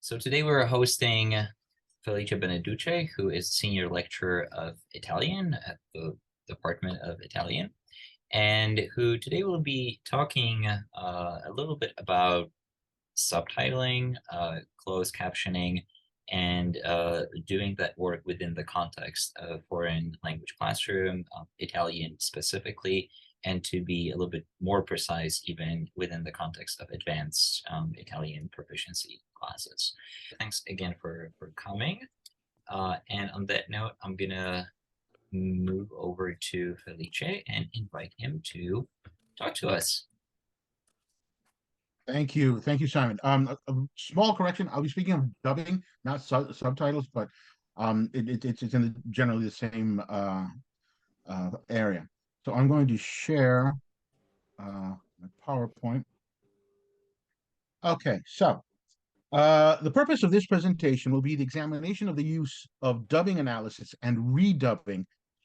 So today we're hosting Felice Beneduce, who is Senior Lecturer of Italian at the Department of Italian, and who today will be talking a little bit about subtitling, closed captioning, and doing that work within the context of foreign language classroom, Italian specifically, and to be a little bit more precise, even within the context of advanced Italian proficiency classes. Thanks again for coming. And on that note, I'm gonna move over to Felice and invite him to talk to us. Thank you. Thank you, Simon. A small correction. I'll be speaking of dubbing, not subtitles, but it's in generally the same area. So I'm going to share my PowerPoint. Okay, so the purpose of this presentation will be the examination of the use of dubbing analysis and redubbing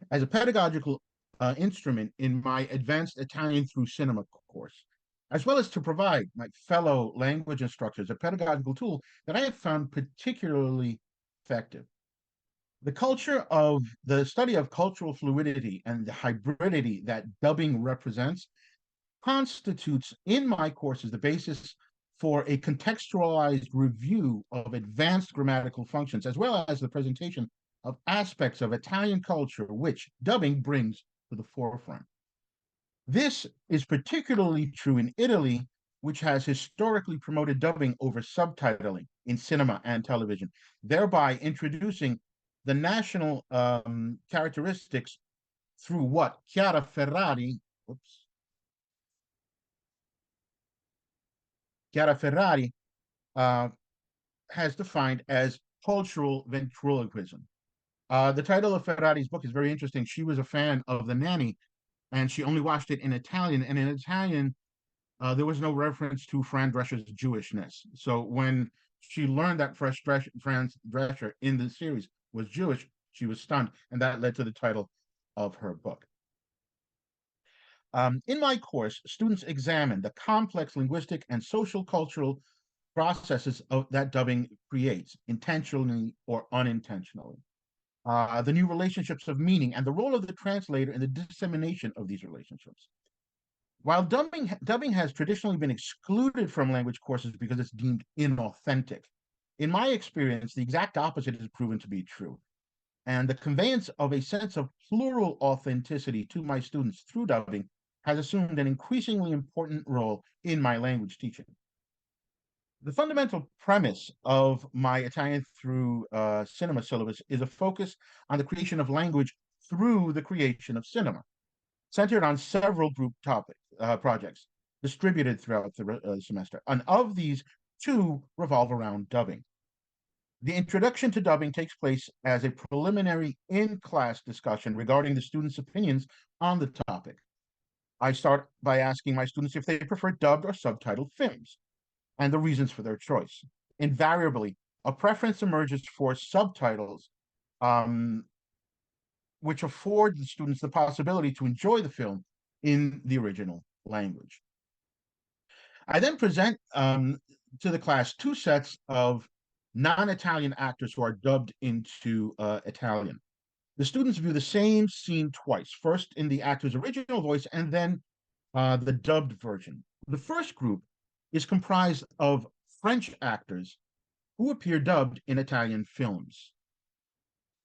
as a pedagogical instrument in my advanced Italian through cinema course, as well as to provide my fellow language instructors a pedagogical tool that I have found particularly effective. The study of cultural fluidity and the hybridity that dubbing represents constitutes in my courses the basis for a contextualized review of advanced grammatical functions, as well as the presentation of aspects of Italian culture which dubbing brings to the forefront. This is particularly true in Italy, which has historically promoted dubbing over subtitling in cinema and television, thereby introducing the national characteristics through what Chiara Ferrari, uh, has defined as cultural ventriloquism. The title of Ferrari's book is very interesting. She was a fan of The Nanny, and she only watched it in Italian. And in Italian, there was no reference to Fran Drescher's Jewishness. So when she learned that Fran Drescher in the series was Jewish, she was stunned, and that led to the title of her book. In my course, students examine the complex linguistic and social cultural processes that dubbing creates, intentionally or unintentionally. The new relationships of meaning and the role of the translator in the dissemination of these relationships. While dubbing has traditionally been excluded from language courses because it's deemed inauthentic, in my experience, the exact opposite has proven to be true. And the conveyance of a sense of plural authenticity to my students through dubbing has assumed an increasingly important role in my language teaching. The fundamental premise of my Italian through cinema syllabus is a focus on the creation of language through the creation of cinema, centered on several group projects distributed throughout the semester. And of these, two revolve around dubbing. The introduction to dubbing takes place as a preliminary in-class discussion regarding the students' opinions on the topic. I start by asking my students if they prefer dubbed or subtitled films and the reasons for their choice. Invariably, a preference emerges for subtitles, which afford the students the possibility to enjoy the film in the original language. I then present to the class two sets of non-Italian actors who are dubbed into Italian. The students view the same scene twice, first in the actor's original voice and then the dubbed version. The first group is comprised of French actors who appear dubbed in Italian films.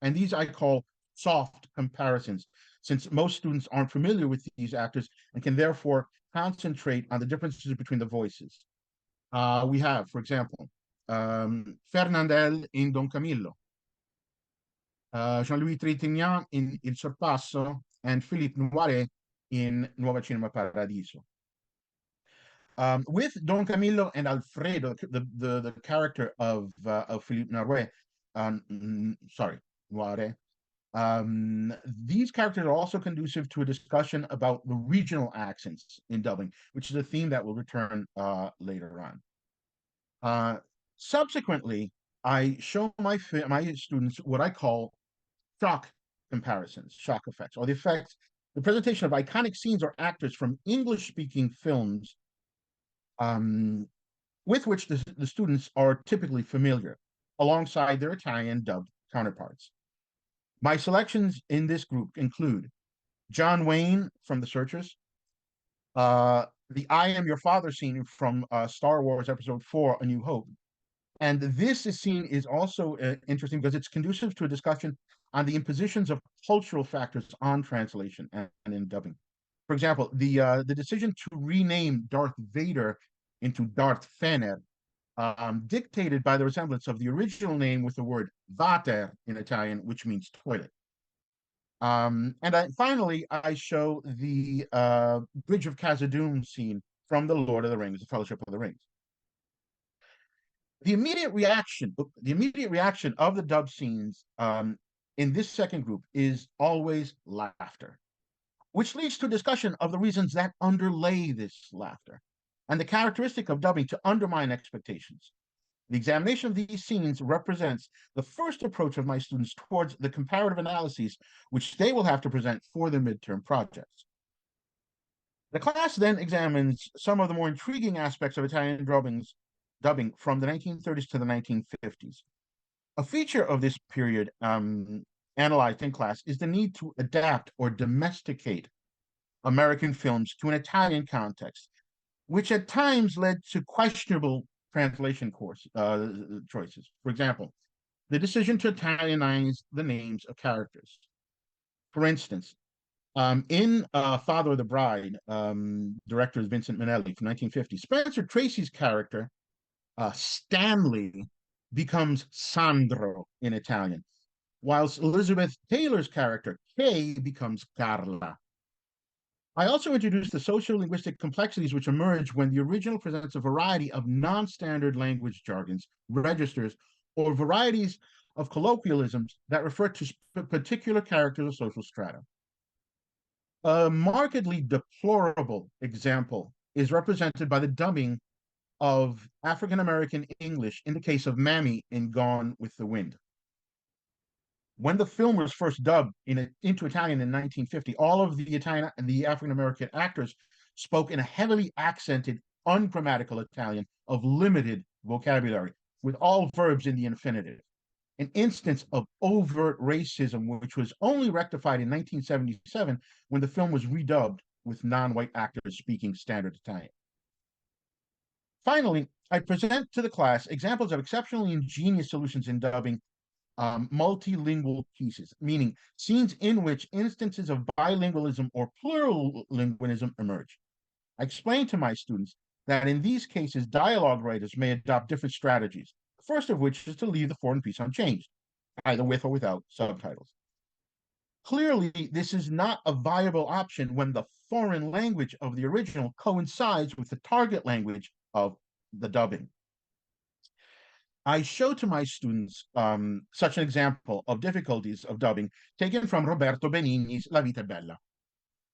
And these I call soft comparisons, since most students aren't familiar with these actors and can therefore concentrate on the differences between the voices. We have, for example, Fernandel in Don Camillo, Jean-Louis Trintignant in Il Sorpasso, and Philippe Noiret in Nuova Cinema Paradiso. With Don Camillo and Alfredo, the character of Philippe Noiret, Noiret, these characters are also conducive to a discussion about the regional accents in dubbing, which is a theme that will return later on. Subsequently, I show my students what I call shock comparisons, shock effects, or the presentation of iconic scenes or actors from English-speaking films with which the students are typically familiar, alongside their Italian dubbed counterparts. My selections in this group include John Wayne from The Searchers, the I Am Your Father scene from Star Wars Episode 4, A New Hope. And this scene is also interesting because it's conducive to a discussion on the impositions of cultural factors on translation and in dubbing. For example, the decision to rename Darth Vader into Darth Fener, dictated by the resemblance of the original name with the word vater in Italian, which means toilet. Finally, I show the Bridge of Khazad-dûm scene from The Lord of the Rings, The Fellowship of the Rings. The immediate reaction of the dub scenes in this second group is always laughter, which leads to a discussion of the reasons that underlay this laughter and the characteristic of dubbing to undermine expectations. The examination of these scenes represents the first approach of my students towards the comparative analyses which they will have to present for their midterm projects. The class then examines some of the more intriguing aspects of Italian dubbing from the 1930s to the 1950s. A feature of this period analyzed in class is the need to adapt or domesticate American films to an Italian context, which at times led to questionable translation choices. For example, the decision to Italianize the names of characters. For instance, in Father of the Bride, director is Vincent Minnelli from 1950, Spencer Tracy's character, Stanley, becomes Sandro in Italian, whilst Elizabeth Taylor's character, Kay, becomes Carla. I also introduced the socio-linguistic complexities which emerge when the original presents a variety of non-standard language jargons, registers, or varieties of colloquialisms that refer to particular characters or social strata. A markedly deplorable example is represented by the dubbing of African American English in the case of Mammy in Gone with the Wind. When the film was first dubbed into Italian in 1950, all of the African American actors spoke in a heavily accented, ungrammatical Italian of limited vocabulary, with all verbs in the infinitive. An instance of overt racism, which was only rectified in 1977 when the film was redubbed with non-white actors speaking standard Italian. Finally, I present to the class examples of exceptionally ingenious solutions in dubbing multilingual pieces, meaning scenes in which instances of bilingualism or plurilingualism emerge. I explain to my students that in these cases, dialogue writers may adopt different strategies, the first of which is to leave the foreign piece unchanged, either with or without subtitles. Clearly, this is not a viable option when the foreign language of the original coincides with the target language of the dubbing. I show to my students such an example of difficulties of dubbing taken from Roberto Benigni's La Vita è Bella,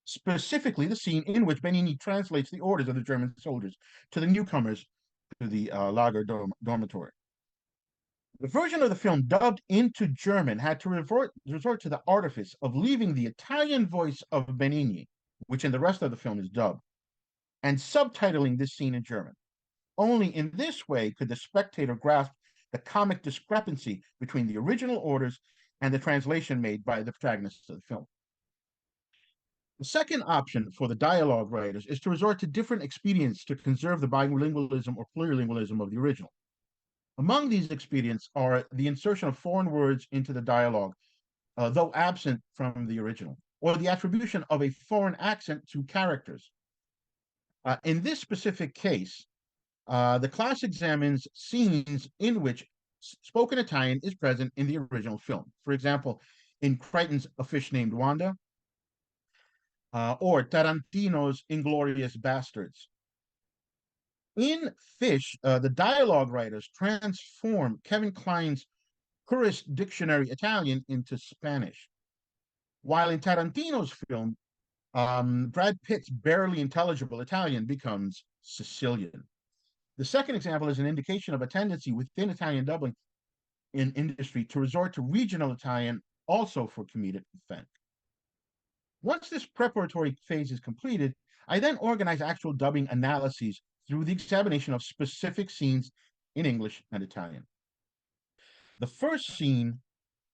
specifically the scene in which Benigni translates the orders of the German soldiers to the newcomers to the Lager dormitory. The version of the film dubbed into German had to resort to the artifice of leaving the Italian voice of Benigni, which in the rest of the film is dubbed, and subtitling this scene in German. Only in this way could the spectator grasp the comic discrepancy between the original orders and the translation made by the protagonists of the film. The second option for the dialogue writers is to resort to different expedients to conserve the bilingualism or plurilingualism of the original. Among these expedients are the insertion of foreign words into the dialogue, though absent from the original, or the attribution of a foreign accent to characters. In this specific case, the class examines scenes in which spoken Italian is present in the original film. For example, in Crichton's A Fish Named Wanda, or Tarantino's Inglourious Bastards. In Fish, the dialogue writers transform Kevin Kline's Curris Dictionary Italian into Spanish. While in Tarantino's film, Brad Pitt's barely intelligible Italian becomes Sicilian. The second example is an indication of a tendency within Italian dubbing in industry to resort to regional Italian also for comedic effect. Once this preparatory phase is completed, I then organize actual dubbing analyses through the examination of specific scenes in English and Italian. The first scene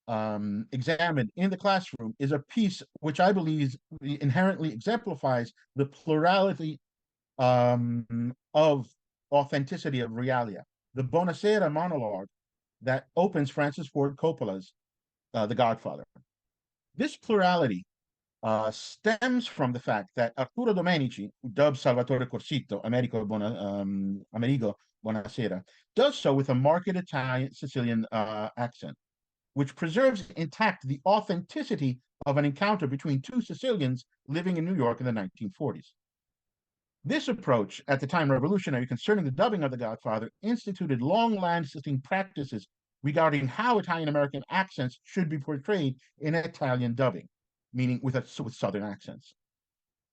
examined in the classroom is a piece which I believe inherently exemplifies the plurality of authenticity of realia. The Bonasera monologue that opens Francis Ford Coppola's The Godfather. This plurality stems from the fact that Arturo Domenici, who dubs Salvatore Corsito, Amerigo Buonasera, does so with a marked Italian Sicilian accent, which preserves intact the authenticity of an encounter between two Sicilians living in New York in the 1940s. This approach, at the time revolutionary concerning the dubbing of The Godfather, instituted long-lasting practices regarding how Italian-American accents should be portrayed in Italian dubbing, meaning with Southern accents.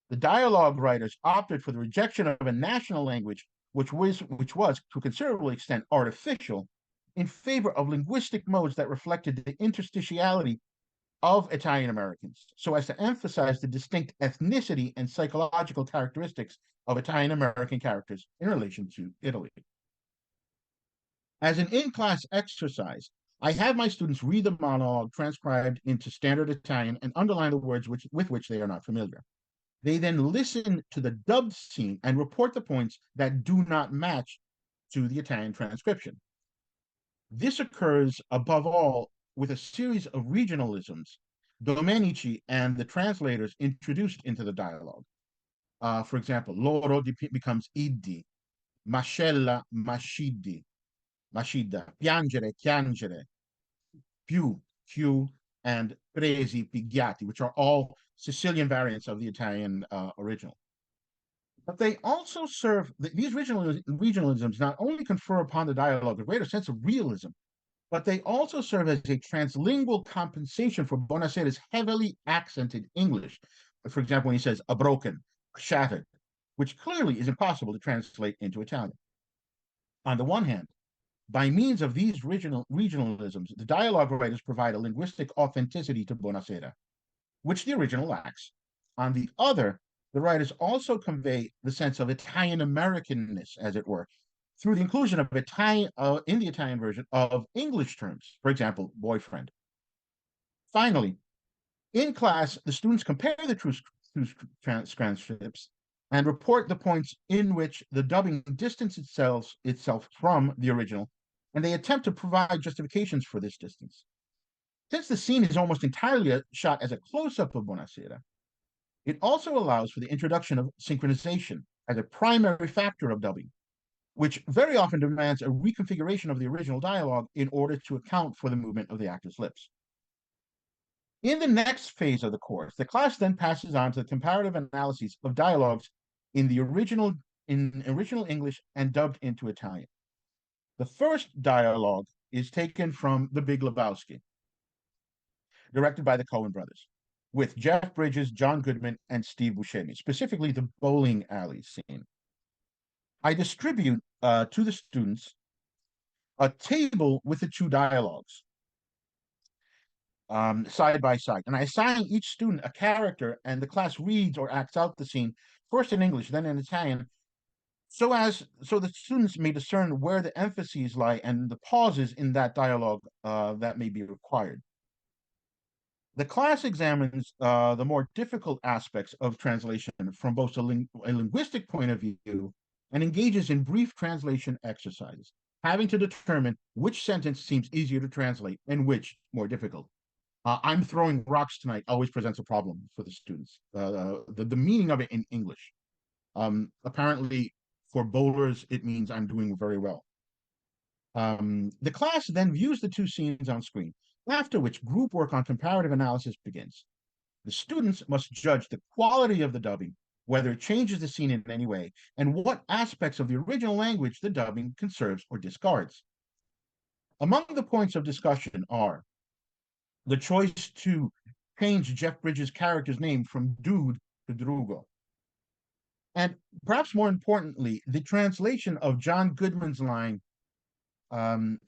The dialogue writers opted for the rejection of a national language, which was to a considerable extent artificial, in favor of linguistic modes that reflected the interstitiality of Italian Americans, so as to emphasize the distinct ethnicity and psychological characteristics of Italian American characters in relation to Italy. As an in-class exercise, I have my students read the monologue transcribed into standard Italian and underline the words with which they are not familiar. They then listen to the dubbed scene and report the points that do not match to the Italian transcription. This occurs above all with a series of regionalisms Domenici and the translators introduced into the dialogue. For example, loro becomes iddi, mascella, mascidi, mascida, piangere, chiangere, più, Q, and presi, pigliati, which are all Sicilian variants of the Italian original. But they also serve, these regionalisms not only confer upon the dialogue a greater sense of realism, but they also serve as a translingual compensation for Bonasera's heavily accented English. For example, when he says a broken, shattered, which clearly is impossible to translate into Italian. On the one hand, by means of these regionalisms, the dialogue writers provide a linguistic authenticity to Bonasera, which the original lacks. On the other, the writers also convey the sense of Italian Americanness, as it were, through the inclusion of Italian in the Italian version of English terms, for example, boyfriend. Finally, in class, the students compare the two transcripts and report the points in which the dubbing distances itself from the original, and they attempt to provide justifications for this distance. Since the scene is almost entirely shot as a close-up of Bonasera, it also allows for the introduction of synchronization as a primary factor of dubbing, which very often demands a reconfiguration of the original dialogue in order to account for the movement of the actor's lips. In the next phase of the course, the class then passes on to the comparative analyses of dialogues in original English and dubbed into Italian. The first dialogue is taken from The Big Lebowski, directed by the Coen brothers, with Jeff Bridges, John Goodman, and Steve Buscemi, specifically the bowling alley scene. I distribute to the students a table with the two dialogues side by side, and I assign each student a character, and the class reads or acts out the scene first in English, then in Italian, so the students may discern where the emphases lie and the pauses in that dialogue that may be required. The class examines the more difficult aspects of translation from both a linguistic point of view and engages in brief translation exercises, having to determine which sentence seems easier to translate and which more difficult. I'm throwing rocks tonight always presents a problem for the students. The meaning of it in English. Apparently, for bowlers, it means I'm doing very well. The class then views the two scenes on screen, after which group work on comparative analysis begins. The students must judge the quality of the dubbing, whether it changes the scene in any way, and what aspects of the original language the dubbing conserves or discards. Among the points of discussion are the choice to change Jeff Bridges' character's name from Dude to Drugo. And perhaps more importantly, the translation of John Goodman's line,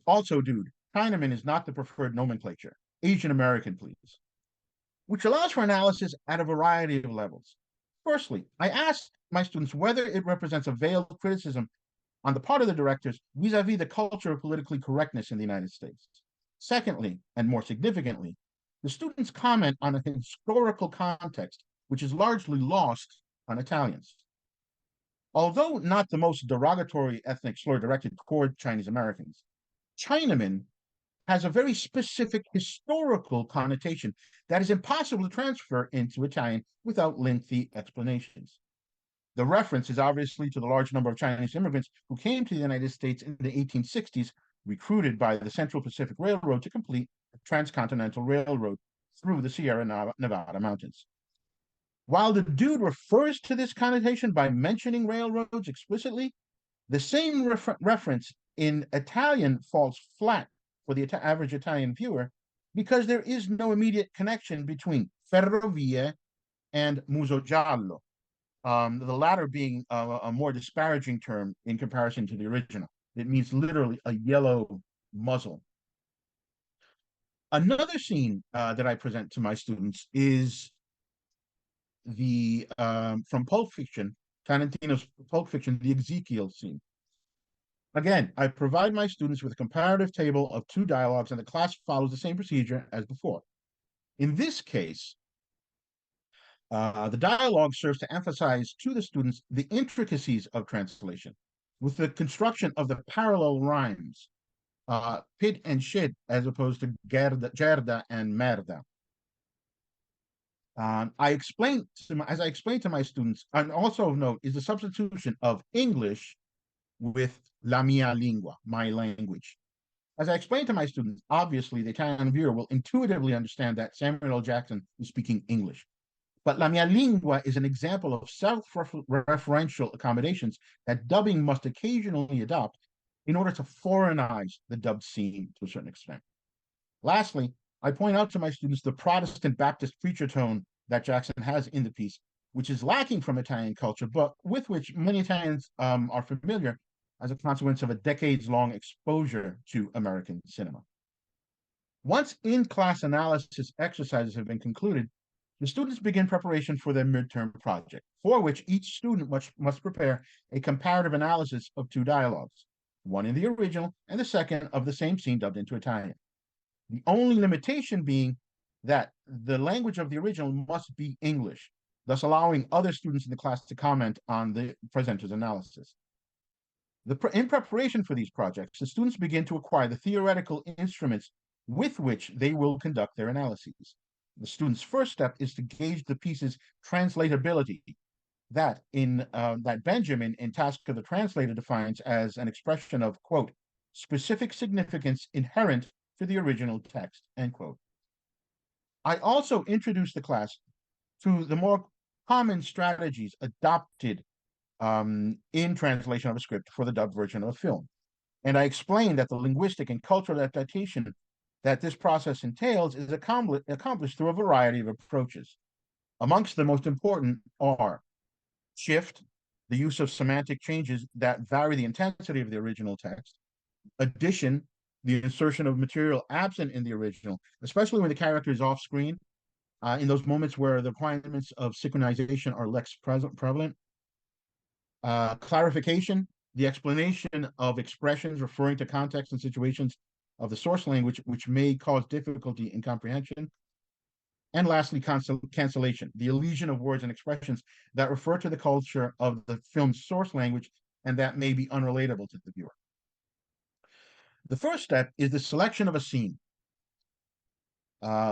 also Dude, Chinaman is not the preferred nomenclature. Asian American, please. Which allows for analysis at a variety of levels. Firstly, I asked my students whether it represents a veiled criticism on the part of the directors vis-a-vis the culture of politically correctness in the United States. Secondly, and more significantly, the students comment on a historical context which is largely lost on Italians. Although not the most derogatory ethnic slur directed toward Chinese Americans, Chinaman has a very specific historical connotation that is impossible to transfer into Italian without lengthy explanations. The reference is obviously to the large number of Chinese immigrants who came to the United States in the 1860s, recruited by the Central Pacific Railroad to complete the transcontinental railroad through the Sierra Nevada mountains. While the dude refers to this connotation by mentioning railroads explicitly, the same reference in Italian falls flat for the average Italian viewer because there is no immediate connection between ferrovie and muso giallo, the latter being a more disparaging term in comparison to the original. It means literally a yellow muzzle. Another scene that I present to my students is the from Pulp Fiction, Tarantino's Pulp Fiction, the Ezekiel scene. Again, I provide my students with a comparative table of two dialogues, and the class follows the same procedure as before. In this case, the dialogue serves to emphasize to the students the intricacies of translation with the construction of the parallel rhymes, pit and shit, as opposed to gerda and merda. As I explained to my students, and also of note is the substitution of English with la mia lingua, my language. As I explained to my students, obviously the Italian viewer will intuitively understand that Samuel L. Jackson is speaking English. But la mia lingua is an example of self-referential accommodations that dubbing must occasionally adopt in order to foreignize the dubbed scene to a certain extent. Lastly, I point out to my students the Protestant Baptist preacher tone that Jackson has in the piece, which is lacking from Italian culture, but with which many Italians are familiar as a consequence of a decades-long exposure to American cinema. Once in-class analysis exercises have been concluded, the students begin preparation for their midterm project, for which each student must prepare a comparative analysis of two dialogues, one in the original and the second of the same scene dubbed into Italian. The only limitation being that the language of the original must be English, thus allowing other students in the class to comment on the presenter's analysis. In preparation for these projects, the students begin to acquire the theoretical instruments with which they will conduct their analyses. The student's first step is to gauge the piece's translatability, that Benjamin in Task of the Translator defines as an expression of, quote, specific significance inherent to the original text, end quote. I also introduced the class to the more common strategies adopted in translation of a script for the dubbed version of a film. And I explained that the linguistic and cultural adaptation that this process entails is accomplished through a variety of approaches. Amongst the most important are shift, the use of semantic changes that vary the intensity of the original text; addition, the insertion of material absent in the original, especially when the character is off screen, in those moments where the requirements of synchronization are less prevalent; clarification, the explanation of expressions referring to context and situations of the source language which may cause difficulty in comprehension; and lastly, cancellation, the elision of words and expressions that refer to the culture of the film's source language and that may be unrelatable to the viewer. The first step is the selection of a scene,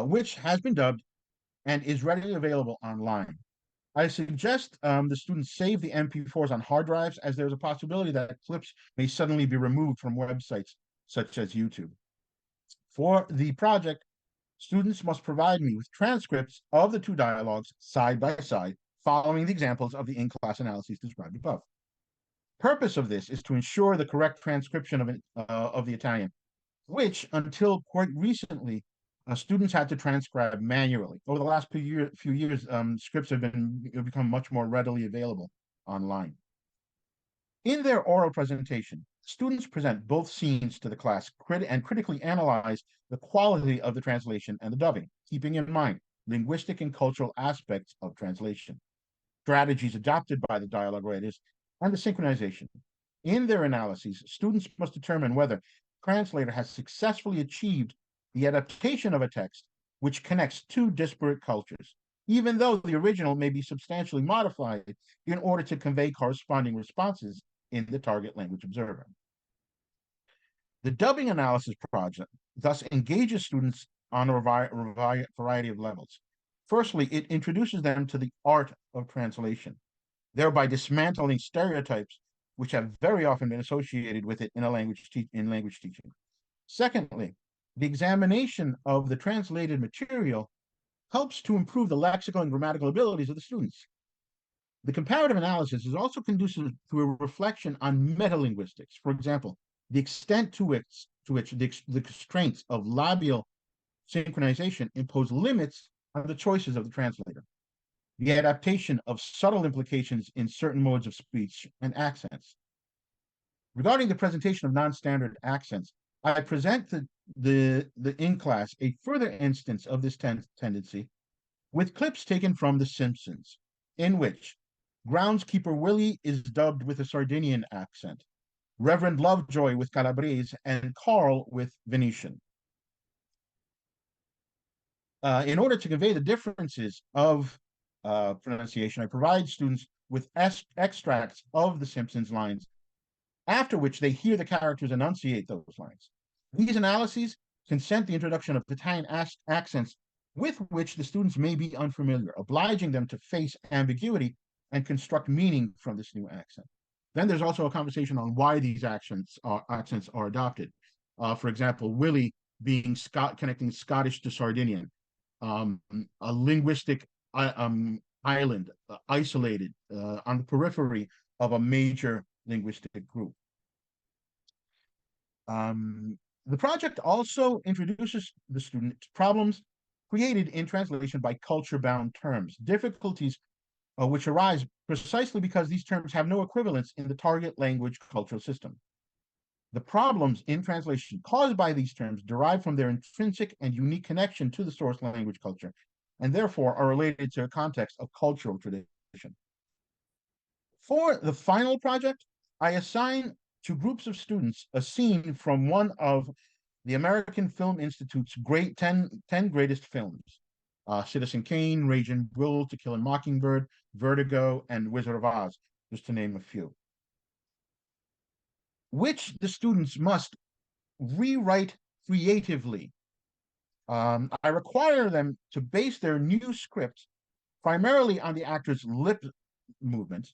which has been dubbed and is readily available online. I suggest the students save the MP4s on hard drives, as there's a possibility that clips may suddenly be removed from websites such as YouTube. For the project, students must provide me with transcripts of the two dialogues side by side, following the examples of the in-class analyses described above. Purpose of this is to ensure the correct transcription of the Italian, which until quite recently, students had to transcribe manually. Over the last few years, scripts have become much more readily available online. In their oral presentation, students present both scenes to the class and critically analyze the quality of the translation and the dubbing, keeping in mind linguistic and cultural aspects of translation. strategies adopted by the dialogue writers, and the synchronization. In their analyses, students must determine whether the translator has successfully achieved the adaptation of a text which connects two disparate cultures, even though the original may be substantially modified in order to convey corresponding responses in the target language observer. The dubbing analysis project thus engages students on a variety of levels. Firstly, it introduces them to the art of translation, thereby dismantling stereotypes which have very often been associated with it in language teaching. Secondly, the examination of the translated material helps to improve the lexical and grammatical abilities of the students. The comparative analysis is also conducive to a reflection on metalinguistics. For example, the extent to which the constraints of labial synchronization impose limits on the choices of the translator, the adaptation of subtle implications in certain modes of speech and accents. Regarding the presentation of non-standard accents, I present the in class a further instance of this tendency with clips taken from The Simpsons, in which groundskeeper Willie is dubbed with a Sardinian accent, Reverend Lovejoy with Calabrese, and Carl with Venetian. In order to convey the differences of pronunciation, I provide students with extracts of The Simpsons lines, after which they hear the characters enunciate those lines. These analyses consent the introduction of Italian accents with which the students may be unfamiliar, obliging them to face ambiguity and construct meaning from this new accent. Then there's also a conversation on why these accents are adopted. For example, Willie being connecting Scottish to Sardinian, a linguistic island, isolated on the periphery of a major linguistic group. The project also introduces the student to problems created in translation by culture-bound terms, difficulties which arise precisely because these terms have no equivalence in the target language cultural system. The problems in translation caused by these terms derive from their intrinsic and unique connection to the source language culture, and therefore are related to a context of cultural tradition. For the final project, I assign to groups of students a scene from one of the American Film Institute's 10 greatest films, Citizen Kane, Raging Bull, To Kill a Mockingbird, Vertigo, and Wizard of Oz, just to name a few, which the students must rewrite creatively. I require them to base their new script primarily on the actor's lip movements,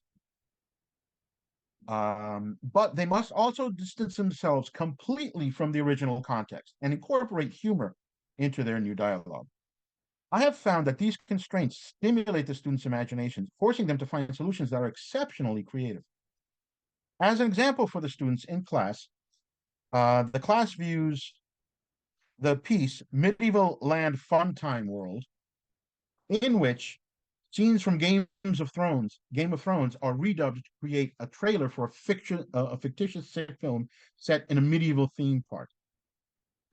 but they must also distance themselves completely from the original context and incorporate humor into their new dialogue. I have found that these constraints stimulate the students' imaginations, forcing them to find solutions that are exceptionally creative. As an example for the students in class, the class views the piece Medieval Land Fun Time World, in which scenes from Game of Thrones are redubbed to create a trailer for a fictitious film set in a medieval theme park.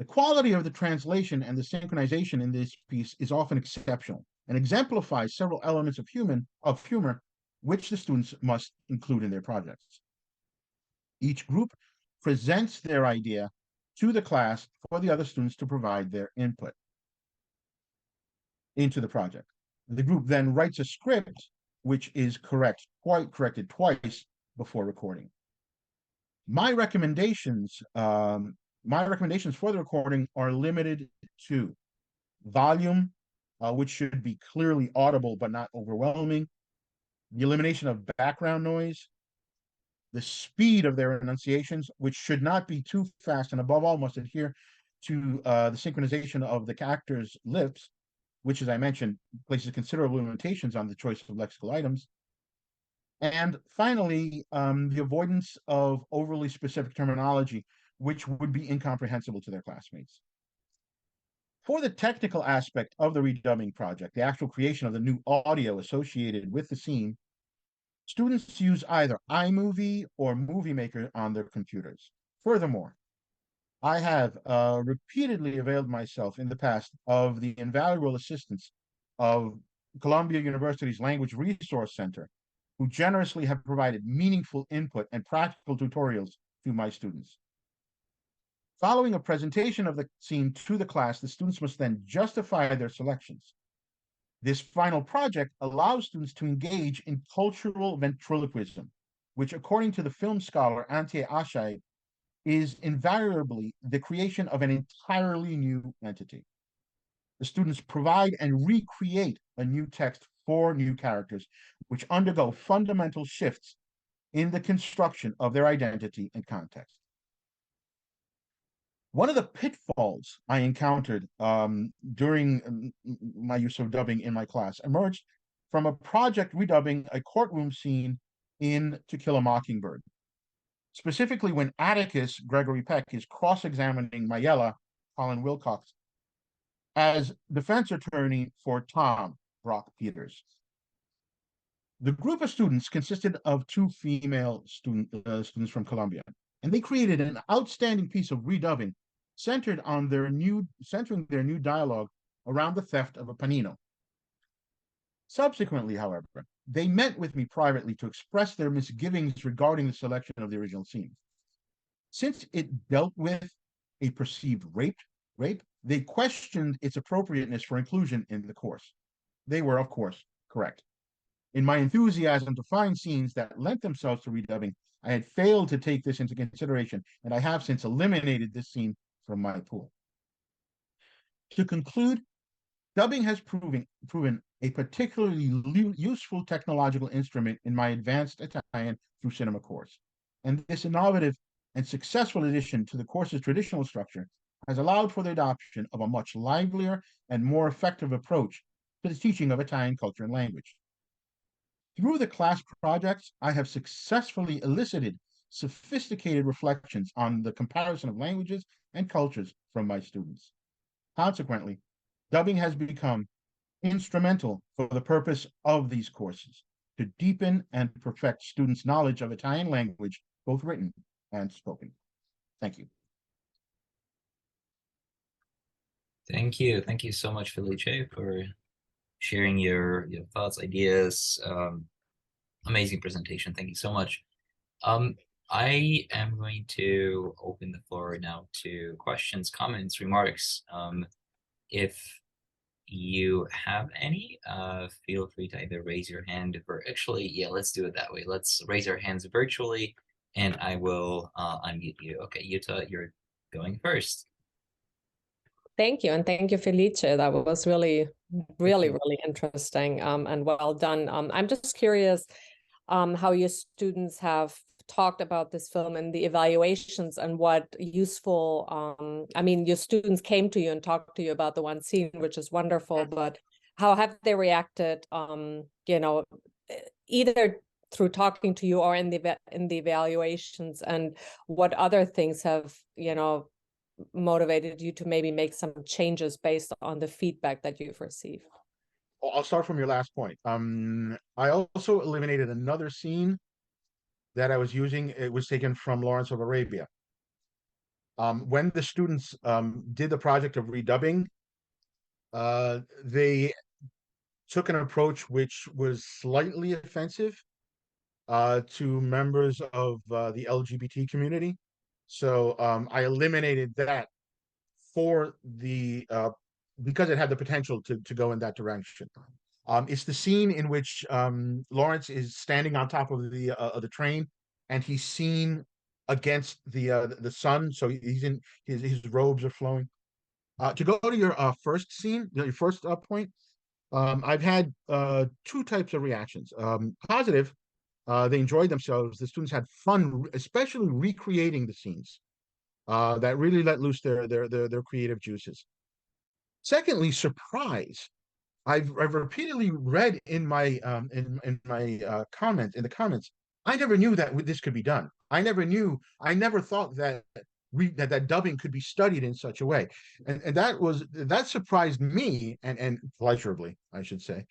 The quality of the translation and the synchronization in this piece is often exceptional and exemplifies several elements of humor which the students must include in their projects. Each group presents their idea to the class for the other students to provide their input into the project. The group then writes a script which is corrected twice before recording. My recommendations for the recording are limited to volume, which should be clearly audible but not overwhelming, the elimination of background noise, the speed of their enunciations, which should not be too fast, and above all must adhere to the synchronization of the actor's lips, which, as I mentioned, places considerable limitations on the choice of lexical items. And finally, the avoidance of overly specific terminology, which would be incomprehensible to their classmates. For the technical aspect of the redubbing project, the actual creation of the new audio associated with the scene, students use either iMovie or Movie Maker on their computers. Furthermore, I have repeatedly availed myself in the past of the invaluable assistance of Columbia University's Language Resource Center, who generously have provided meaningful input and practical tutorials to my students. Following a presentation of the scene to the class, the students must then justify their selections. This final project allows students to engage in cultural ventriloquism, which, according to the film scholar Ante Ashai, is invariably the creation of an entirely new entity. The students provide and recreate a new text for new characters, which undergo fundamental shifts in the construction of their identity and context. One of the pitfalls I encountered during my use of dubbing in my class emerged from a project redubbing a courtroom scene in To Kill a Mockingbird. Specifically, when Atticus Gregory Peck is cross-examining Mayella, Colin Wilcox, as defense attorney for Tom, Brock Peters. The group of students consisted of two female students from Columbia, and they created an outstanding piece of redubbing centered on centering their new dialogue around the theft of a panino. Subsequently, however, they met with me privately to express their misgivings regarding the selection of the original scene. Since it dealt with a perceived rape, they questioned its appropriateness for inclusion in the course. They were, of course, correct. In my enthusiasm to find scenes that lent themselves to redubbing, I had failed to take this into consideration, and I have since eliminated this scene from my pool. To conclude, dubbing has proven a particularly useful technological instrument in my advanced Italian through cinema course. And this innovative and successful addition to the course's traditional structure has allowed for the adoption of a much livelier and more effective approach to the teaching of Italian culture and language. Through the class projects, I have successfully elicited sophisticated reflections on the comparison of languages and cultures from my students. Consequently, dubbing has become instrumental for the purpose of these courses to deepen and perfect students' knowledge of Italian language, both written and spoken. Thank you. Thank you. Thank you so much, Felice, for sharing your thoughts, ideas. Amazing presentation. Thank you so much. I am going to open the floor now to questions, comments, remarks. If you have any, feel free to either raise your hand or actually, yeah, let's do it that way. Let's raise our hands virtually and I will unmute you. Okay, Yuta, you're going first. Thank you. And thank you, Felice. That was really interesting and well done. I'm just curious how your students have talked about this film and the evaluations and what useful, I mean, your students came to you and talked to you about the one scene, which is wonderful, but how have they reacted, you know, either through talking to you or in the evaluations, and what other things have, you know, motivated you to maybe make some changes based on the feedback that you've received? I'll start from your last point. I also eliminated another scene that I was using. It was taken from Lawrence of Arabia. When the students did the project of redubbing, they took an approach which was slightly offensive to members of the LGBT community. So I eliminated that for the because it had the potential to go in that direction. It's the scene in which Lawrence is standing on top of the train, and he's seen against the sun, so he's in his robes are flowing. To go to your first scene, your first point, I've had two types of reactions. Positive, they enjoyed themselves. The students had fun, especially recreating the scenes. That really let loose their creative juices. Secondly, surprise. I've repeatedly read in my in the comments. I never knew that this could be done. I never thought that that dubbing could be studied in such a way, and that surprised me and pleasurably, I should say,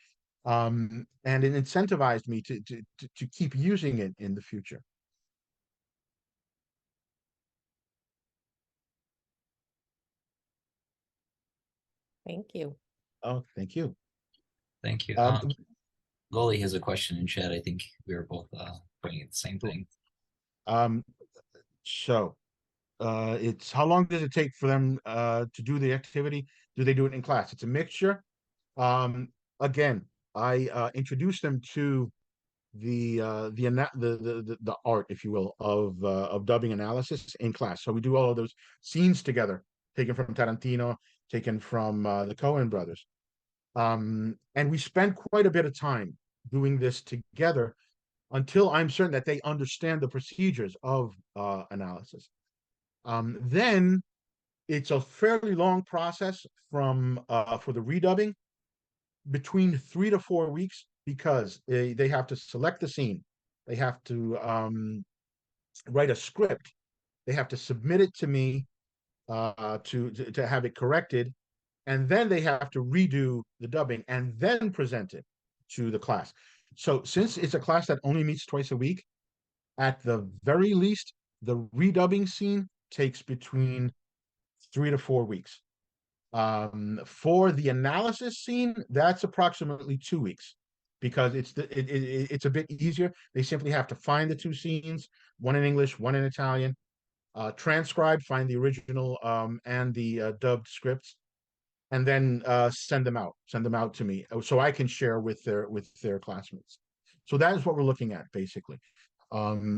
and it incentivized me to keep using it in the future. Thank you. Oh, thank you. Thank you. Um, Loli has a question in chat. I think we were both pointing at the same Cool. thing. um, so it's how long does it take for them to do the activity? Do they do it in class? It's a mixture. Um, Again, I introduced them to the art, if you will, of dubbing analysis in class. So we do all of those scenes together, taken from Tarantino, taken from the Coen brothers. And we spend quite a bit of time doing this together until I'm certain that they understand the procedures of analysis. Then it's a fairly long process from for the redubbing, between 3 to 4 weeks, because they have to select the scene, they have to write a script, they have to submit it to me to have it corrected, and then they have to redo the dubbing and then present it to the class. So since it's a class that only meets twice a week, at the very least, the redubbing scene takes between 3 to 4 weeks. For the analysis scene, that's approximately 2 weeks, because it's a bit easier. They simply have to find the two scenes, one in English, one in Italian, transcribe, find the original and the dubbed scripts, and then send them out to me so I can share with their classmates. So that is what we're looking at, basically.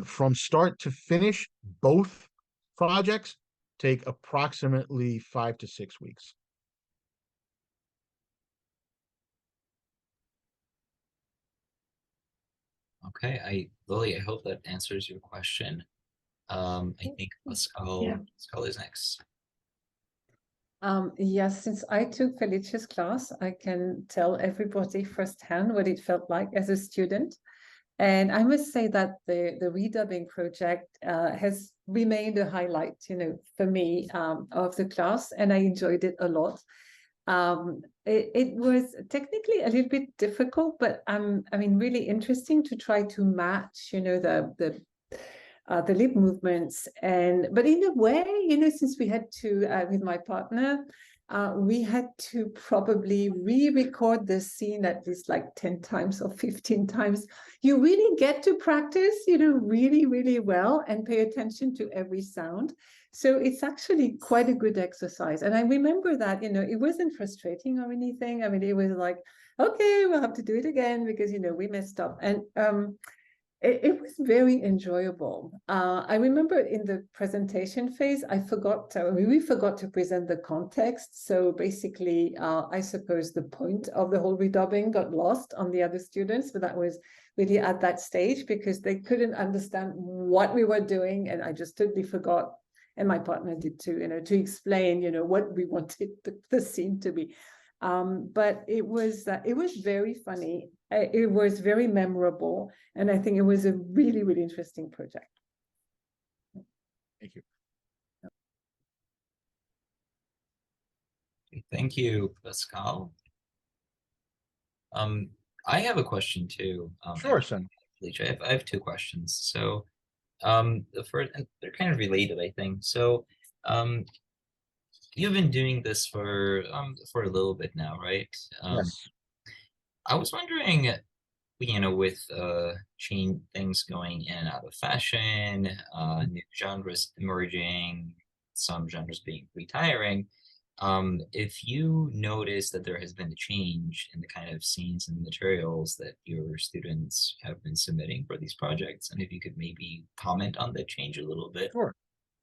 From start to finish, both projects take approximately 5 to 6 weeks. Okay, Lily, I hope that answers your question. I think Pascal is next. Yes, since I took Felicia's class, I can tell everybody firsthand what it felt like as a student. And I must say that the redubbing project has remained a highlight, for me, of the class, and I enjoyed it a lot. It was technically a little bit difficult, but I mean, really interesting to try to match, the lip movements, but in a way, since we had to with my partner, we had to probably re-record the scene at least like 10 times or 15 times. You really get to practice, really, really well, and pay attention to every sound. So it's actually quite a good exercise. And I remember that, it wasn't frustrating or anything. I mean, it was like, okay, we'll have to do it again because, we messed up. And it was very enjoyable. I remember in the presentation phase, we forgot to present the context. So basically, I suppose the point of the whole redubbing got lost on the other students, but that was really at that stage because they couldn't understand what we were doing. And I just totally forgot. And my partner did too, to explain, what we wanted the scene to be. But it was very funny. It was very memorable, and I think it was a really, really interesting project. Thank you. Thank you, Pascal. I have a question too. Sure, son. I have two questions. So, the first, and they're kind of related, I think. So, you've been doing this for a little bit now, right? Yes. I was wondering, with chain things going in and out of fashion, new genres emerging, some genres being retiring, if you notice that there has been a change in the kind of scenes and materials that your students have been submitting for these projects, and if you could maybe comment on that change a little bit. Sure.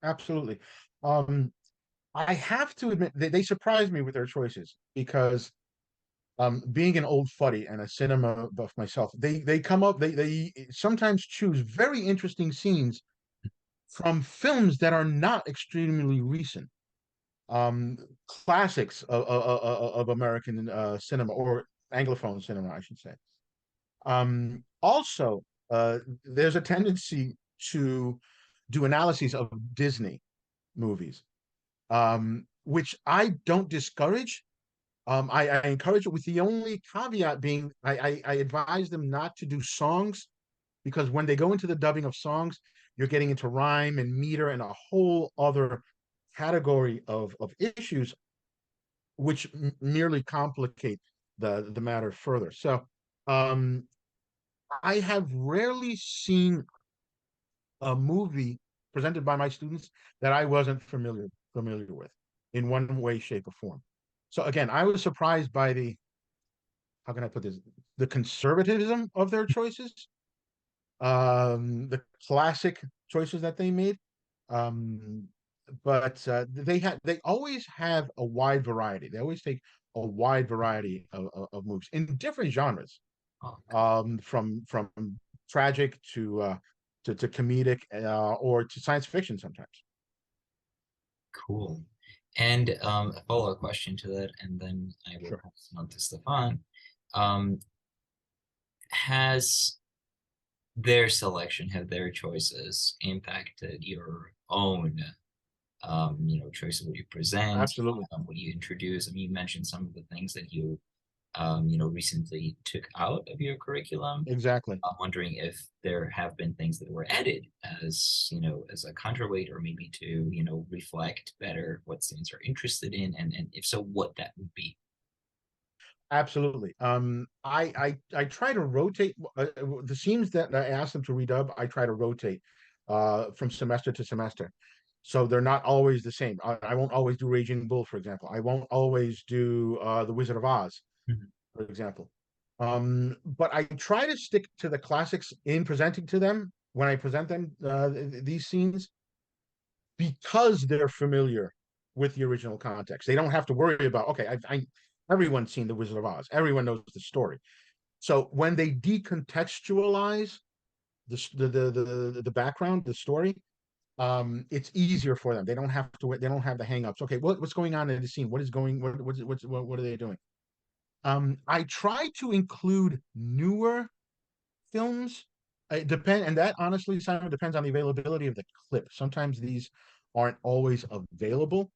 Absolutely. I have to admit they surprised me with their choices, because being an old fuddy and a cinema buff myself, they come up, they sometimes choose very interesting scenes from films that are not extremely recent, classics of American cinema, or Anglophone cinema, I should say. Also, there's a tendency to do analyses of Disney movies, which I don't discourage. I encourage it, with the only caveat being I advise them not to do songs, because when they go into the dubbing of songs, you're getting into rhyme and meter and a whole other category of issues, which merely complicate the matter further. So I have rarely seen a movie presented by my students that I wasn't familiar with in one way, shape, or form. So again, I was surprised by the, how can I put this, the conservatism of their choices, the classic choices that they made. But they always have a wide variety. They always take a wide variety of movies in different genres, from tragic to comedic, or to science fiction sometimes. Cool. And a follow-up question to that, and then I will Sure. pass it on to Stefan. Has their selection, have their choices impacted your own, choice of what you present, Absolutely. what you introduce? I mean, you mentioned some of the things that you, recently took out of your curriculum. Exactly. I'm wondering if there have been things that were added as, as a counterweight, or maybe to, reflect better what students are interested in, and if so, what that would be. Absolutely. I try to rotate the scenes that I ask them to redub. I try to rotate from semester to semester, so they're not always the same. I won't always do Raging Bull, for example. I won't always do The Wizard of Oz, for example. But I try to stick to the classics in presenting to them when I present them these scenes, because they're familiar with the original context. They don't have to worry about, okay, everyone's seen The Wizard of Oz. Everyone knows the story. So when they decontextualize the background, the story, it's easier for them. They don't have the hangups. Okay, what's going on in the scene? What are they doing? I try to include newer films. And that honestly, Simon, depends on the availability of the clip. Sometimes these aren't always available.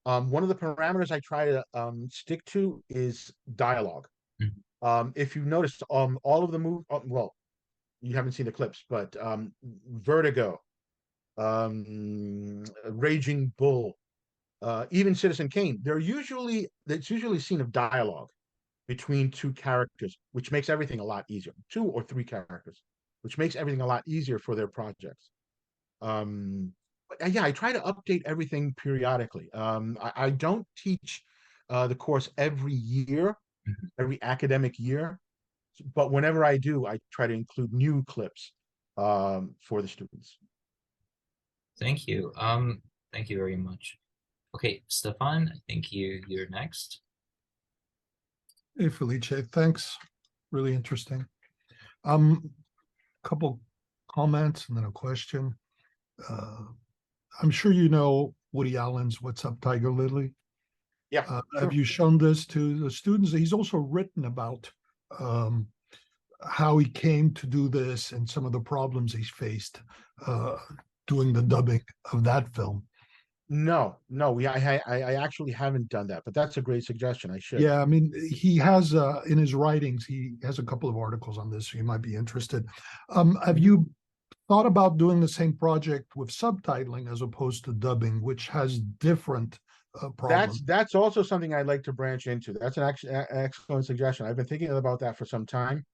One of the parameters I try to stick to is dialogue. If you noticed, all of the well, you haven't seen the clips, but Vertigo, Raging Bull, even Citizen Kane, it's usually a scene of dialogue between two characters, which makes everything a lot easier. Two or three characters, which makes everything a lot easier for their projects. But yeah, I try to update everything periodically. I don't teach the course every year, every academic year, but whenever I do, I try to include new clips for the students. Thank you. Thank you very much. Okay, Stefan, I think you're next. Hey, Felice, thanks. Really interesting. Couple comments and then a question. I'm sure you know Woody Allen's What's Up, Tiger Lily? Yeah. Sure. Sure. Have you shown this to the students? He's also written about how he came to do this and some of the problems he's faced doing the dubbing of that film. No, I actually haven't done that, but that's a great suggestion. I should. Yeah, I mean, he has in his writings, he has a couple of articles on this, so you might be interested. Have you thought about doing the same project with subtitling as opposed to dubbing, which has different problems? That's also something I'd like to branch into. That's an excellent suggestion. I've been thinking about that for some time.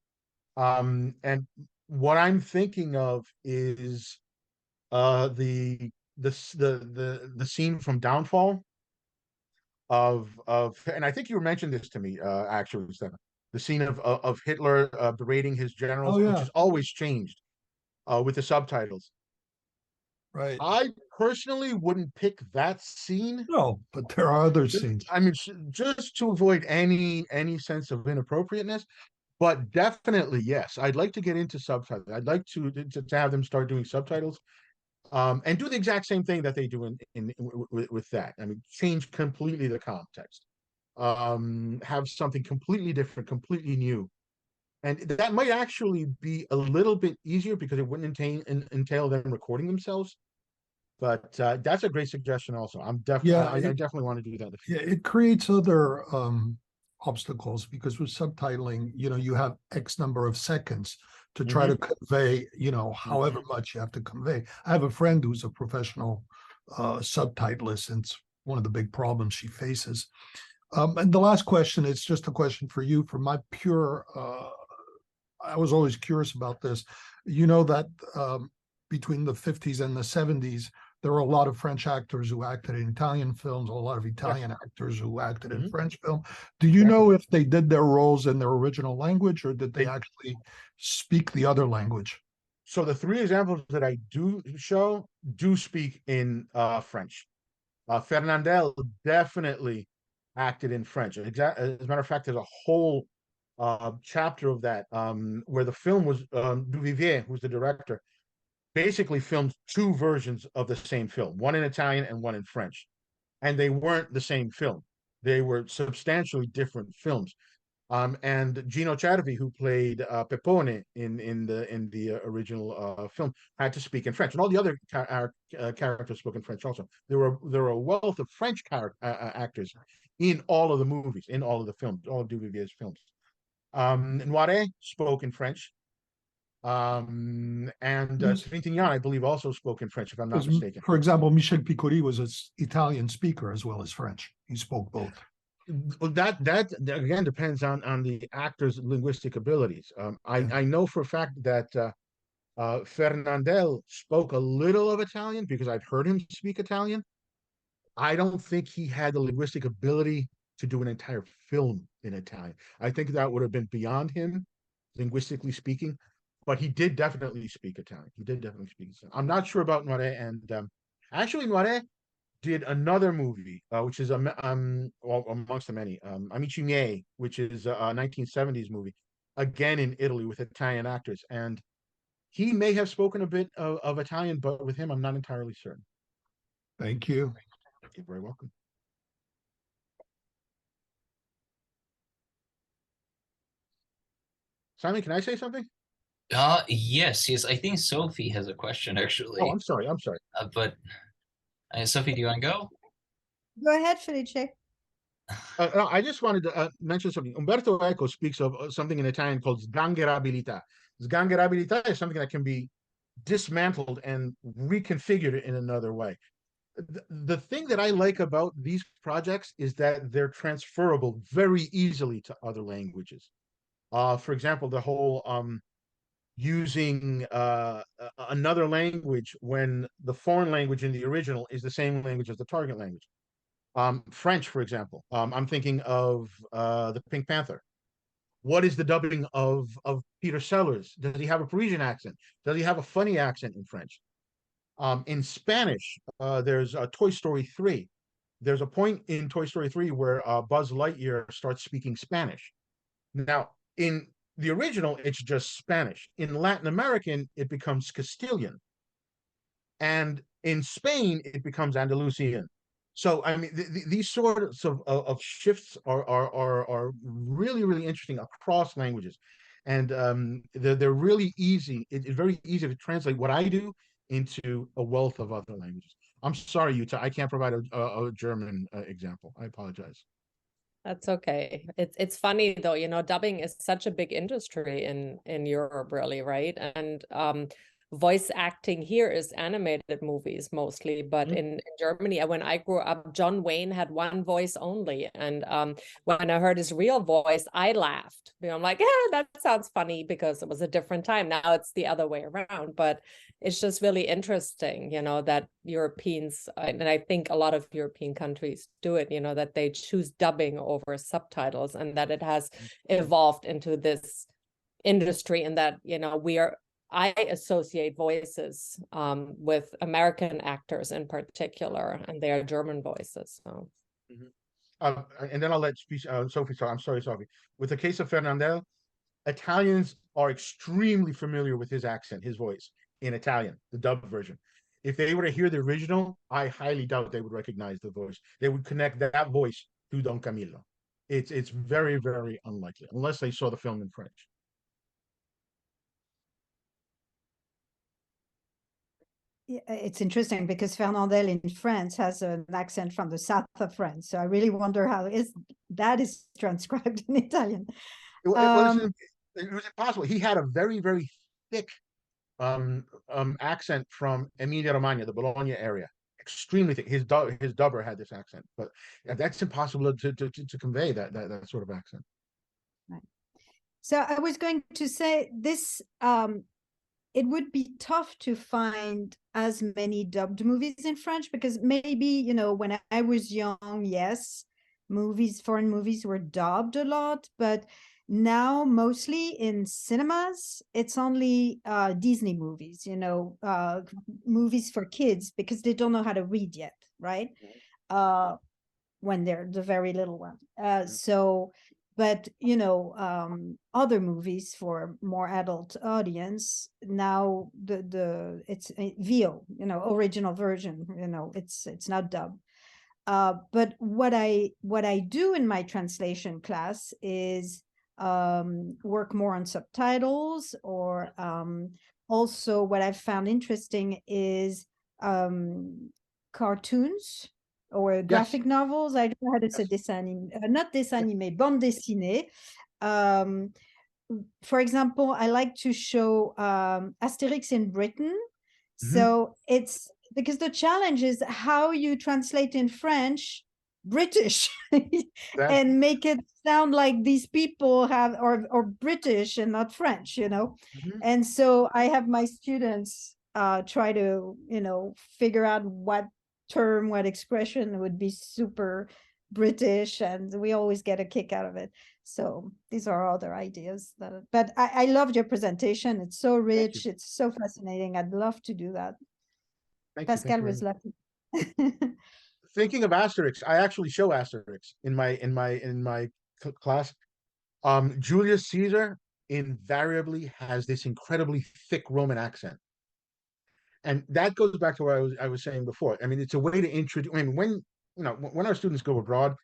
And what I'm thinking of is the scene from Downfall and I think you mentioned this to me actually, Stefan. The scene of Hitler berating his generals, which is always changed with the subtitles. Right. I personally wouldn't pick that scene. No, but there are other scenes. I mean, just to avoid any sense of inappropriateness. But definitely, yes, I'd like to get into subtitles. I'd like to have them start doing subtitles, and do the exact same thing that they do with that. I mean, change completely the context, have something completely different, completely new, and that might actually be a little bit easier because it wouldn't entail them recording themselves. But that's a great suggestion. Also, I definitely want to do that. Yeah, it creates other obstacles because with subtitling, you have X number of seconds to try to convey, however much you have to convey. I have a friend who's a professional subtitlist, and it's one of the big problems she faces. And the last question, it's just a question for you from my pure, I was always curious about this. You know that between the 50s and the 70s, there were a lot of French actors who acted in Italian films, a lot of Italian actors who acted in French film. Do you know if they did their roles in their original language, or did they actually speak the other language? So the three examples that I do show do speak in French. Fernandel definitely acted in French. As a matter of fact, there's a whole chapter of that where the film was Duvivier, who's the director, basically filmed two versions of the same film, one in Italian and one in French. And they weren't the same film. They were substantially different films. And Gino Cervi, who played Pepone in the original film, had to speak in French, and all the other characters spoke in French also. There were a wealth of French actors in all of the movies, in all of the films, all of Duvivier's films. Noiret spoke in French, and Trintignant, I believe, also spoke in French, if I'm not mistaken. For example, Michel Piccoli was an Italian speaker as well as French. He spoke both. That again depends on the actor's linguistic abilities. I know for a fact that Fernandel spoke a little of Italian because I've heard him speak Italian. I don't think he had the linguistic ability to do an entire film in Italian. I think that would have been beyond him, linguistically speaking. But he did definitely speak Italian. He did definitely speak Italian. I'm not sure about Noiret, and actually Noiret did another movie, which is well, amongst the many, Amici Miei, which is a 1970s movie, again in Italy with Italian actors. And he may have spoken a bit of Italian, but with him, I'm not entirely certain. Thank you. You're very welcome. Simon, can I say something? Yes. I think Sophie has a question, actually. Oh, I'm sorry. But Sophie, do you want to go? Go ahead, Felice. No, I just wanted to mention something. Umberto Eco speaks of something in Italian called sgangherabilità. Sgangherabilità is something that can be dismantled and reconfigured in another way. The thing that I like about these projects is that they're transferable very easily to other languages. For example, the whole using another language when the foreign language in the original is the same language as the target language. French, for example. I'm thinking of the Pink Panther. What is the dubbing of Peter Sellers? Does he have a Parisian accent? Does he have a funny accent in French? In Spanish, there's Toy Story 3. There's a point in Toy Story 3 where Buzz Lightyear starts speaking Spanish. Now, in the original, it's just Spanish. In Latin American, it becomes Castilian. And in Spain, it becomes Andalusian. So, I mean, these sorts of shifts are really, really interesting across languages. And they're really easy. It's very easy to translate what I do into a wealth of other languages. I'm sorry, Utah, I can't provide a German example. I apologize. That's okay. It's funny though, you know, dubbing is such a big industry in Europe, really, right? And voice acting here is animated movies mostly, but in Germany, when I grew up, John Wayne had one voice only, and when I heard his real voice, I laughed. You know, I'm like, yeah, that sounds funny because it was a different time. Now it's the other way around, but it's just really interesting, you know, that Europeans, and I think a lot of European countries do it, you know, that they choose dubbing over subtitles, and that it has evolved into this industry, and that, you know, I associate voices with American actors in particular, and they are German voices. So, and then I'll let Sophie talk. I'm sorry, Sophie. With the case of Fernandel, Italians are extremely familiar with his accent, his voice in Italian, the dubbed version. If they were to hear the original, I highly doubt they would recognize the voice. They would connect that voice to Don Camillo. It's very, very unlikely, unless they saw the film in French. It's interesting because Fernandel in France has an accent from the south of France. So I really wonder how that is transcribed in Italian. It was impossible. He had a very, very thick accent from Emilia Romagna, the Bologna area. extremely thick. His dubber had this accent, but that's impossible to convey that sort of accent. Right. So I was going to say this. It would be tough to find as many dubbed movies in French because maybe, you know, when I was young, yes, foreign movies were dubbed a lot, but now mostly in cinemas, it's only Disney movies, you know, movies for kids because they don't know how to read yet, right? When they're the very little one. So, but you know, other movies for more adult audience now it's VO, you know, original version, you know, it's not dubbed. But what I do in my translation class is work more on subtitles, or also what I've found interesting is cartoons or graphic novels. I don't know how to say dessin animé, not dessin animé, bande dessinée. For example, I like to show Asterix in Britain. So it's because the challenge is how you translate in French British and make it sound like these people have or British and not French, you know. And so I have my students try to, you know, figure out what term, what expression would be super British, and we always get a kick out of it. So these are other ideas but I loved your presentation. It's so rich, it's so fascinating. I'd love to do that. Pascal was lucky. Thinking of Asterix, I actually show Asterix in my class. Julius Caesar invariably has this incredibly thick Roman accent. And that goes back to what I was saying before. I mean, it's a way to introduce. I mean, when our students go abroad,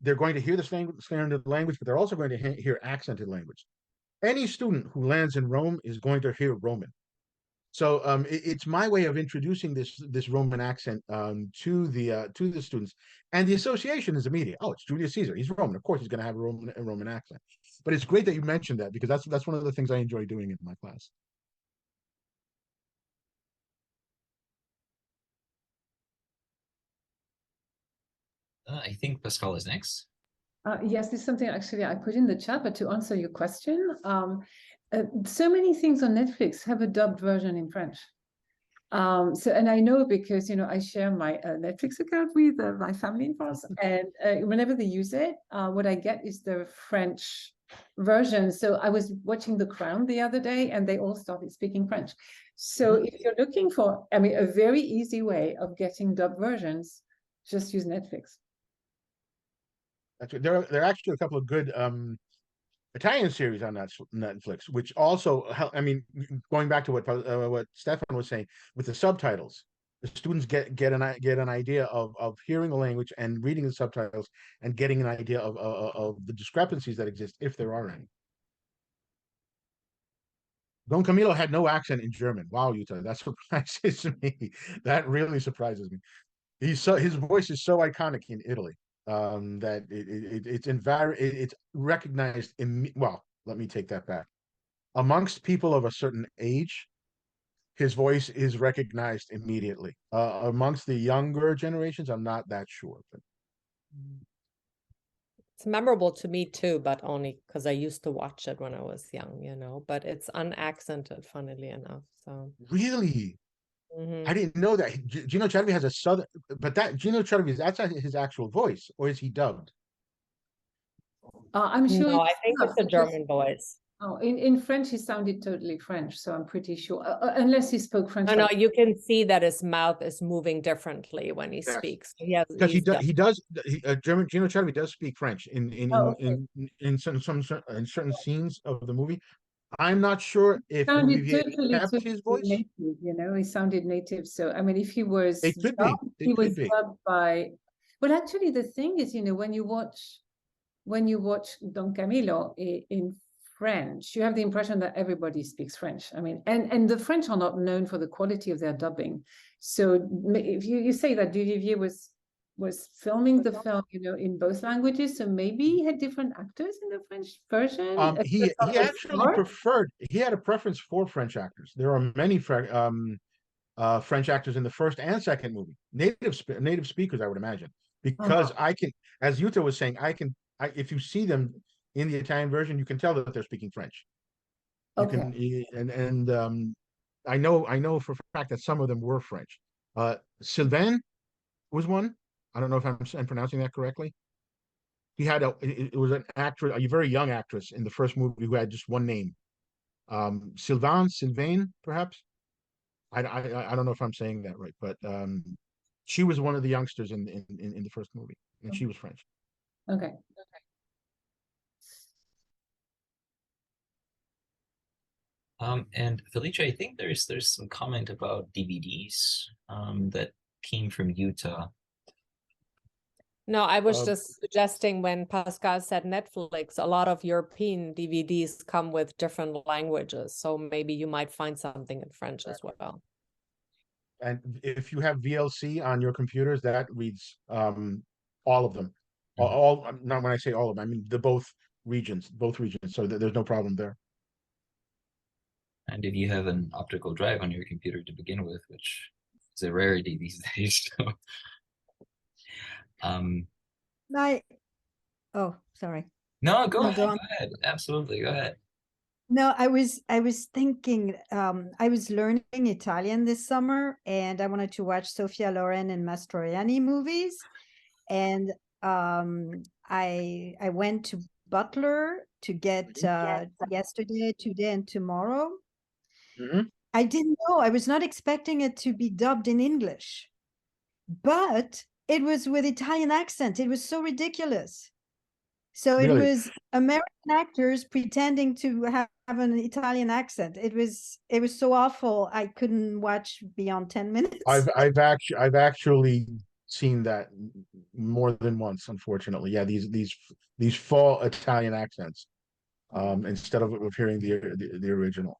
they're going to hear the standard language, but they're also going to hear accented language. Any student who lands in Rome is going to hear Roman. So it's my way of introducing this Roman accent to the students, and the association is immediate. Oh, it's Julius Caesar. He's Roman. Of course, he's going to have a Roman accent. But it's great that you mentioned that, because that's one of the things I enjoy doing in my class. I think Pascal is next. Yes, this is something actually I put in the chat, but to answer your question, so many things on Netflix have a dubbed version in French. And I know because, you know, I share my Netflix account with my family in France, and whenever they use it, what I get is the French version. So I was watching The Crown the other day, and they all started speaking French. So if you're looking for, I mean, a very easy way of getting dubbed versions, just use Netflix. There are actually a couple of good Italian series on Netflix, which also help. I mean, going back to what Stefan was saying with the subtitles, the students get an idea of hearing the language and reading the subtitles and getting an idea of the discrepancies that exist, if there are any. Don Camillo had no accent in German. Wow, Yuta, that surprises me. That really surprises me. His voice is so iconic in Italy. That it's recognized in, well, let me take that back. Amongst people of a certain age, his voice is recognized immediately. Amongst the younger generations, I'm not that sure. But it's memorable to me too, but only because I used to watch it when I was young, you know, but it's unaccented, funnily enough. So really? I didn't know that. Gino Cervi has a southern, but that Gino Cervi, that's his actual voice, or is he dubbed? I'm sure. No, I think it's a German voice. Oh, in French, he sounded totally French, so I'm pretty sure, unless he spoke French. No, you can see that his mouth is moving differently when he speaks. Because German Gino Cervi does speak French in certain scenes of the movie. I'm not sure if Olivier kept his voice. Native, you know, he sounded native. So I mean, if he was, he was dubbed by. But actually, the thing is, you know, when you watch Don Camillo in French, you have the impression that everybody speaks French. I mean, and the French are not known for the quality of their dubbing. So if you say that Duvivier was filming the film, you know, in both languages, so maybe he had different actors in the French version. He actually preferred. He had a preference for French actors. There are many French actors in the first and second movie, native speakers, I would imagine, because I can, as Yuta was saying, if you see them in the Italian version, you can tell that they're speaking French. You Okay. can, I know for a fact that some of them were French. Sylvain was one. I don't know if I'm pronouncing that correctly. He had it was an actress, a very young actress in the first movie who had just one name. Sylvain, perhaps. I don't know if I'm saying that right, but she was one of the youngsters in the first movie, and she was French. Okay. And Felice, I think there's some comment about DVDs that came from Utah. No, I was just suggesting when Pascal said Netflix, a lot of European DVDs come with different languages. So maybe you might find something in French as well. And if you have VLC on your computers, that reads all of them. All not when I say all of them, I mean both regions. So there's no problem there. And if you have an optical drive on your computer to begin with, which is a rarity these days, so oh, sorry. No, go No, ahead. go Go on. ahead. Absolutely, go ahead. No, I was thinking, I was learning Italian this summer, and I wanted to watch Sofia Loren and Mastroianni movies. And I went to Butler to get yesterday, today, and tomorrow. I didn't know, I was not expecting it to be dubbed in English, but it was with Italian accent. It was so ridiculous. So it was American actors pretending to have an Italian accent. It was so awful. I couldn't watch beyond 10 minutes. I've actually seen that more than once, unfortunately. Yeah, these fall Italian accents, instead of hearing the original.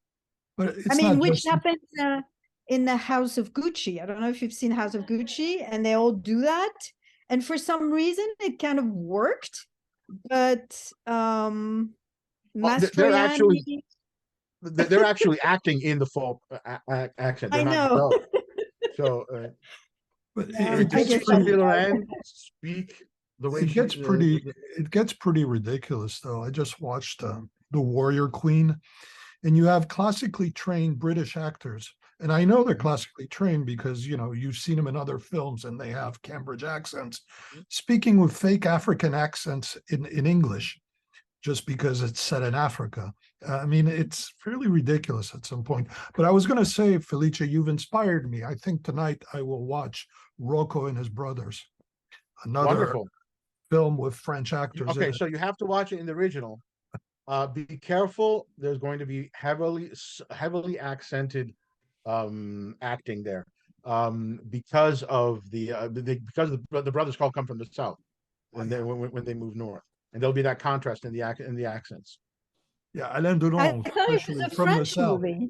But I mean, which happens in the House of Gucci. I don't know if you've seen House of Gucci, and they all do that. And for some reason, it kind of worked. But they're actually acting in the folk accent. They're I not know. So, but speak the way it gets pretty ridiculous, though. I just watched The Warrior Queen, and you have classically trained British actors. And I know they're classically trained because, you've seen them in other films and they have Cambridge accents, speaking with fake African accents in English, just because it's set in Africa. I mean, it's fairly ridiculous at some point. But I was going to say, Felice, you've inspired me. I think tonight I will watch Rocco and His Brothers, another wonderful film with French actors. Okay, so you have to watch it in the original. Be careful. There's going to be heavily accented acting there, because of the brothers all come from the south when they move north, and there'll be that contrast in the accents. Yeah, Alain Delon, I thought it was a French movie.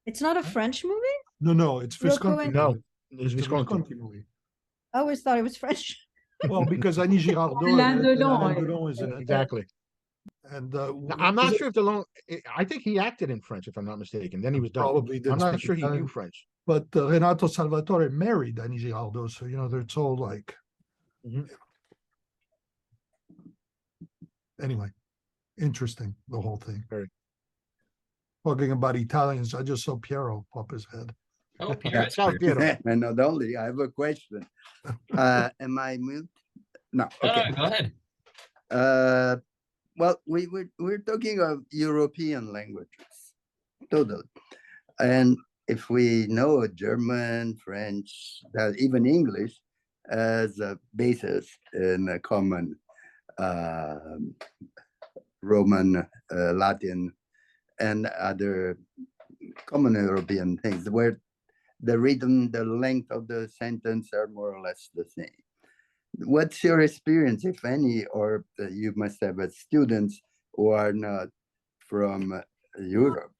It's not a French movie? No, it's Visconti. No, it's Visconti movie. I always thought it was French. Well, because Annie Girardot Alain Delon is in it. Exactly. And now, I'm not sure if Delon. I think he acted in French, if I'm not mistaken. Then he was done. Probably did. I'm not sure he knew French. But Renato Salvatore married Annie Girardot, so it's all like. Anyway, interesting, the whole thing. Very. Talking about Italians, I just saw Piero pop his head. Oh, Piero. Piero. And not only, I have a question. Am I mute? No. Okay. Go ahead. Well, we're talking of European languages, totally. And if we know German, French, even English as a basis in a common Roman, Latin, and other common European things, where the rhythm, the length of the sentence are more or less the same. What's your experience, if any, or you must have as students who are not from Europe,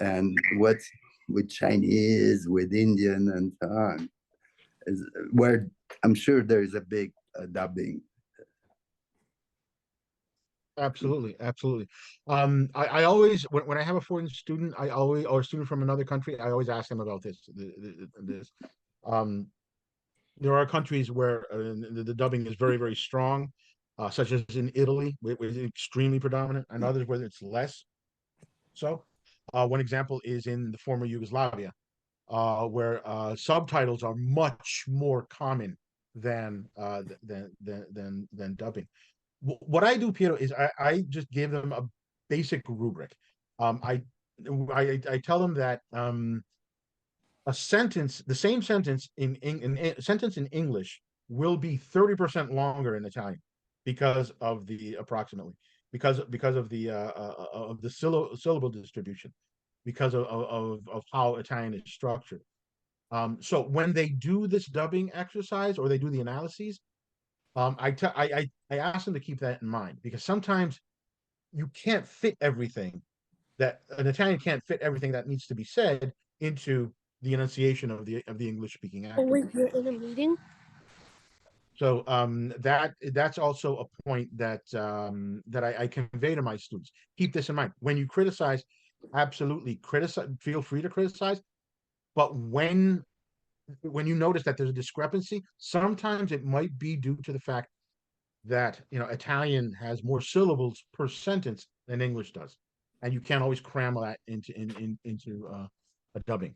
and what's with Chinese, with Indian, and so on, where I'm sure there is a big dubbing. Absolutely, absolutely. I always when I have a foreign student, I always or a student from another country, I always ask them about this. This. Um, there are countries where the dubbing is very, very strong, such as in Italy, where it's extremely predominant, and others where it's less. So, one example is in the former Yugoslavia, where subtitles are much more common than dubbing. What I do, Piero, is I just give them a basic rubric. I tell them that a sentence, the same sentence in sentence in English will be 30% longer in Italian because of the approximately because of the syllable distribution, because of how Italian is structured. So when they do this dubbing exercise or they do the analyses, I ask them to keep that in mind, because sometimes you can't fit everything that an Italian can't fit everything that needs to be said into the enunciation of the English speaking actor. Oh, wait, you're in a meeting? So that's also a point that that I convey to my students. Keep this in mind. When you criticize, absolutely criticize, feel free to criticize, but when you notice that there's a discrepancy, sometimes it might be due to the fact that Italian has more syllables per sentence than English does, and you can't always cram that into a dubbing.